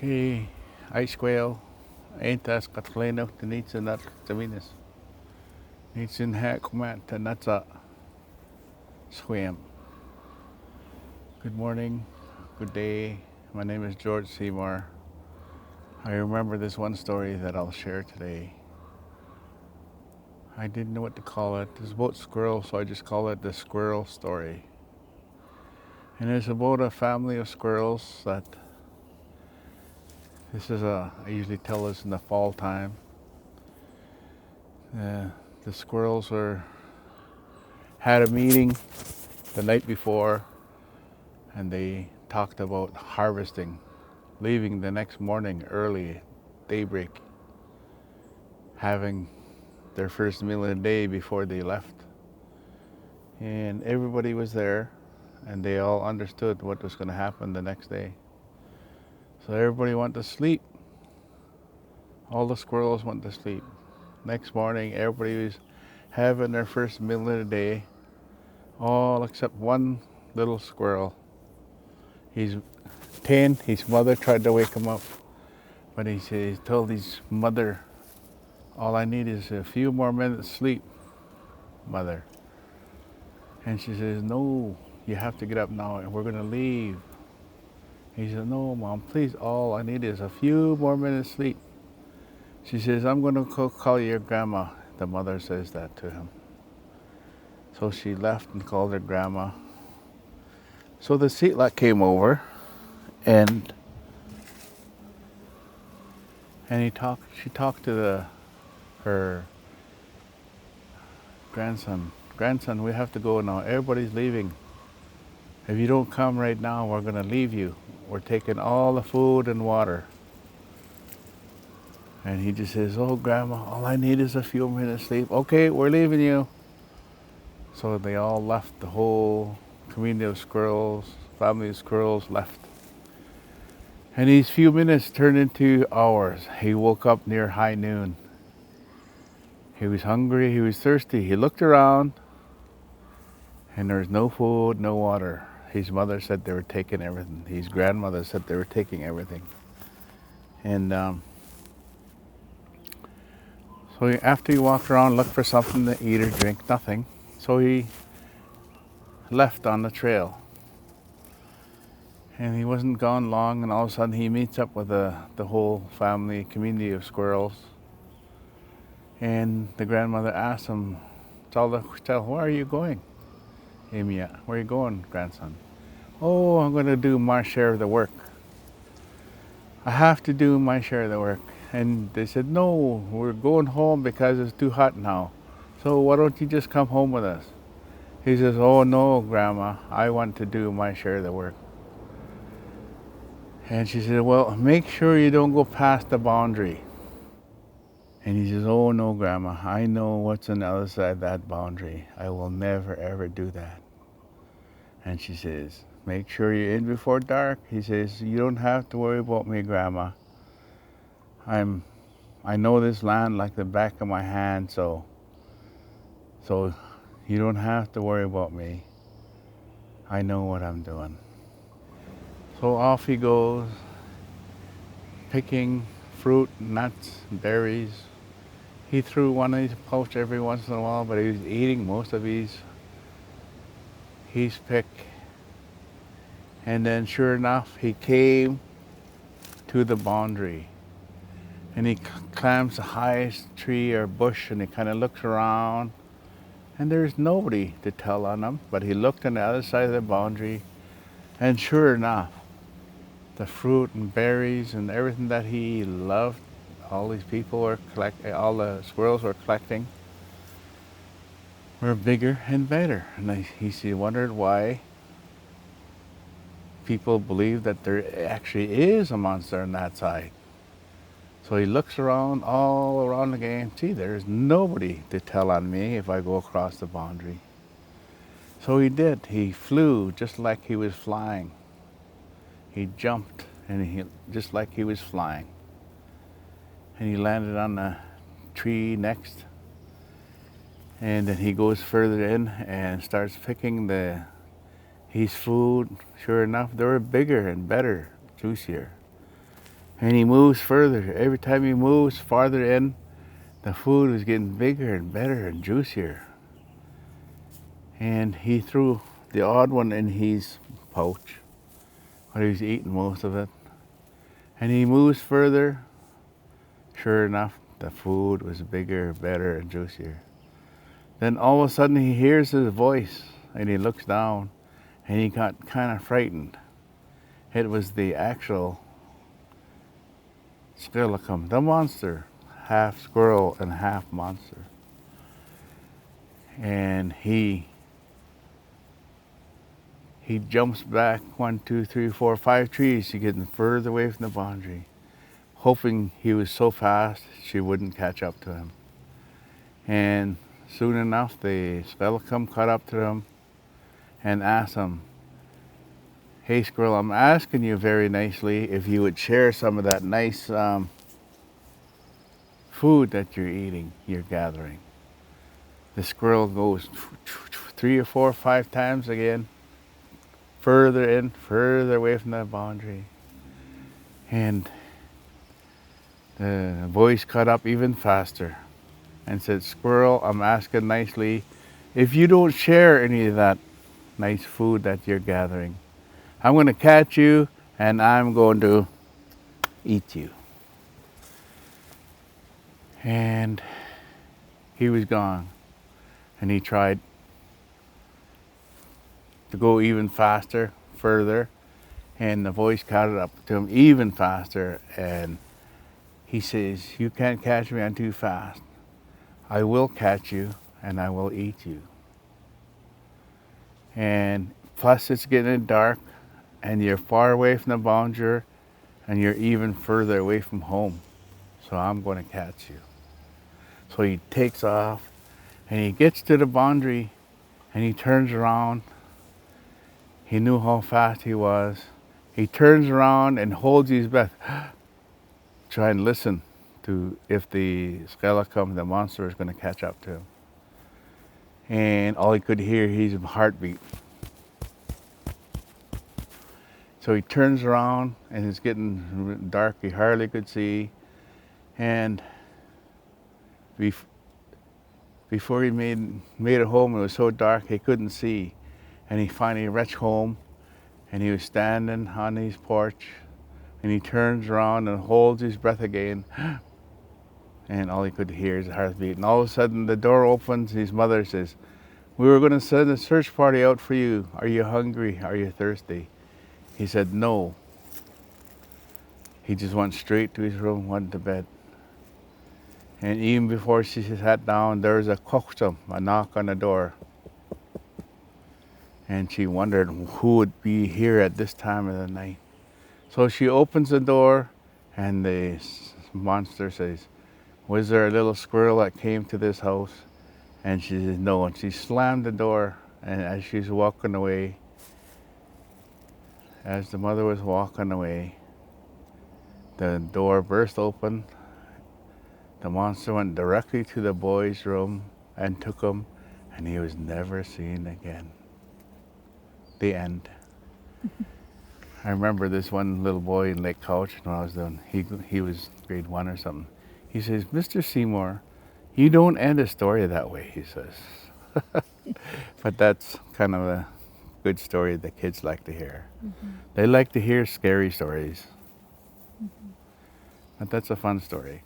Okay, ice squirrel, ain't that Squtxulenuhw Seymour, needs in hack mat to nuts swim. Good morning, good day. My name is George Seymour. I remember this one story that I'll share today. I didn't know what to call it. It's about squirrels, so I just call it the squirrel story. And it's about a family of squirrels that I usually tell this in the fall time. The squirrels had a meeting the night before, and they talked about harvesting, leaving the next morning early, daybreak, having their first meal of the day before they left. And everybody was there, and they all understood what was going to happen the next day. So everybody went to sleep. All the squirrels went to sleep. Next morning, everybody was having their first meal of the day, all except one little squirrel. He's 10. His mother tried to wake him up, but he told his mother, "All I need is a few more minutes sleep, mother." And she says, "No, you have to get up now and we're gonna leave." He says, "No, Mom, please, all I need is a few more minutes sleep." She says, "I'm gonna call your grandma." The mother says that to him. So she left and called her grandma. So the Squtxulenuhw came over and she talked to her grandson. "Grandson, we have to go now. Everybody's leaving. If you don't come right now, we're gonna leave you. We're taking all the food and water." And he just says, "Oh, Grandma, all I need is a few minutes sleep." "Okay, we're leaving you." So they all left. The whole community of squirrels, family of squirrels left. And these few minutes turned into hours. He woke up near high noon. He was hungry, he was thirsty. He looked around, and there was no food, no water. His mother said they were taking everything. His grandmother said they were taking everything. And so after he walked around, looked for something to eat or drink, nothing. So he left on the trail. And he wasn't gone long, and all of a sudden he meets up with the whole family, community of squirrels. And the grandmother asks him, "Tell, where are you going, Emia? Where are you going, grandson?" "Oh, I'm going to do my share of the work. I have to do my share of the work." And they said, "No, we're going home because it's too hot now. So why don't you just come home with us?" He says, "Oh no, Grandma, I want to do my share of the work." And she said, "Well, make sure you don't go past the boundary." And he says, "Oh no, Grandma, I know what's on the other side of that boundary. I will never ever do that." And she says, "Make sure you're in before dark." He says, "You don't have to worry about me, Grandma. I know this land like the back of my hand, so you don't have to worry about me. I know what I'm doing." So off he goes, picking fruit, nuts, berries. He threw one in his pouch every once in a while, but he was eating most of his pick. And then sure enough, he came to the boundary. And he climbs the highest tree or bush, and he kind of looks around, and there's nobody to tell on him. But he looked on the other side of the boundary, and sure enough, the fruit and berries and everything that he loved, all these people were all the squirrels were collecting, were bigger and better. And he wondered why people believe that there actually is a monster on that side. So he looks around, all around the game. "Gee, there's nobody to tell on me if I go across the boundary." So he did. He flew just like he was flying. He jumped, and just like he was flying. And he landed on the tree next. And then he goes further in and starts picking his food. Sure enough, they were bigger and better, juicier. And he moves further. Every time he moves farther in, the food was getting bigger and better and juicier. And he threw the odd one in his pouch, but he was eating most of it. And he moves further. Sure enough, the food was bigger, better, and juicier. Then all of a sudden he hears his voice, and he looks down, and he got kind of frightened. It was the actual Squtxulenuhw, the monster, half squirrel and half monster. And he jumps back 1, 2, 3, 4, 5 trees. He's getting further away from the boundary, hoping he was so fast she wouldn't catch up to him. And soon enough, the Squtxulenuhw caught up to him and asked him, "Hey Squirrel, I'm asking you very nicely if you would share some of that nice food that you're eating, you're gathering." The squirrel goes 3 or 4 or 5 times again, further in, further away from the boundary. And the voice caught up even faster and said, "Squirrel, I'm asking nicely, if you don't share any of that nice food that you're gathering, I'm going to catch you and I'm going to eat you." And he was gone. And he tried to go even faster, further, and the voice caught up to him even faster, and he says, "You can't catch me, I'm too fast. I will catch you and I will eat you. And plus it's getting dark and you're far away from the boundary and you're even further away from home. So I'm going to catch you." So he takes off and he gets to the boundary and he turns around. He knew how fast he was. He turns around and holds his breath, try and listen to if the Squtxulenuhw, the monster, is going to catch up to him. And all he could hear his heartbeat. So he turns around and it's getting dark, he hardly could see. And before he made it home, it was so dark he couldn't see. And he finally reached home and he was standing on his porch and he turns around and holds his breath again. And all he could hear is a heartbeat. And all of a sudden the door opens, his mother says, "We were going to send a search party out for you. Are you hungry? Are you thirsty?" He said no. He just went straight to his room, went to bed. And even before she sat down, there was a Squtxulenuhw, a knock on the door. And she wondered who would be here at this time of the night. So she opens the door and the monster says, "Was there a little squirrel that came to this house?" And she says no, and she slammed the door. And as she's walking away, as the mother was walking away, the door burst open. The monster went directly to the boy's room and took him, and he was never seen again. The end. I remember this one little boy in Lake Couch when I was doing, he was grade 1 or something. He says, "Mr. Seymour, you don't end a story that way," he says. But that's kind of a good story that kids like to hear. They like to hear scary stories. But that's a fun story.